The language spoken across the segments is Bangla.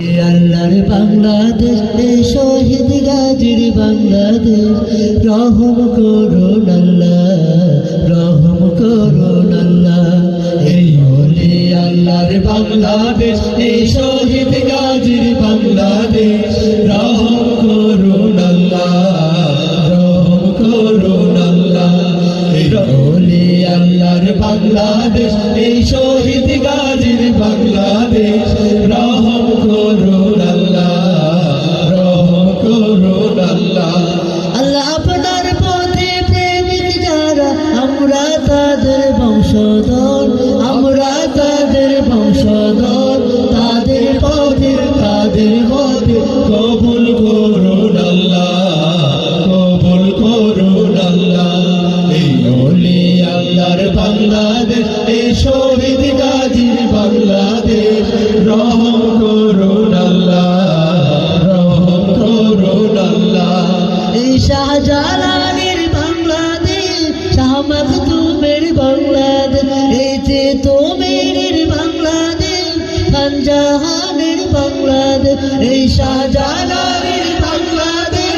আল্লাহর বাংলাদেশ, এই শহীদ গাজীর বাংলাদেশ, রহম করুন আল্লাহ, রহম করুন আল্লাহ। এই ওলি আল্লাহর বাংলাদেশ, এই শহীদ গাজীর বাংলাদেশ, রহম করুন আল্লাহ, রহম করুন আল্লাহ। এই ওলি আল্লাহর বাংলাদেশ, এই শহীদ গাজীর বাংলাদেশ, রহম করুন আল্লাহ, রহম করুন আল্লাহ। আল্লাহ আপনার পথে প্রেমিক যারা, আমরা তাদের বংশধর, আমরা তাদের বংশধর, তাদের পথে কবুল করুন আল্লাহ, কবুল করুন আল্লাহ। এই ওলি আল্লাহর বাংলাদেশ, এই শহীদ গাজীর বাংলাদেশ, রহম করুন আল্লাহ, রহম করুন আল্লাহ। এই শাহজালালের বাংলাদেশ, শাহ মাকদুমের বাংলাদেশ, এই যে তোমের বাংলাদেশ, খানজাহানের বাংলাদেশ, এই শাহজালালের বাংলাদেশ,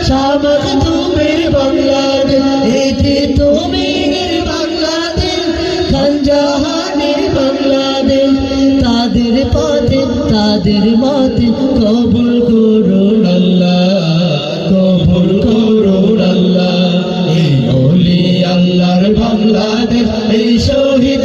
শাহ মাকদুমের বাংলাদেশ, এই যে তোমের বাংলাদেশ, খানজাহানের বাংলাদেশ। তাদের পথে তাদের মতে কবুল করুন আল্লাহ, কবুল করুন আল্লাহ। এই ওলি আল্লাহর বাংলাদেশ, এই শহীদ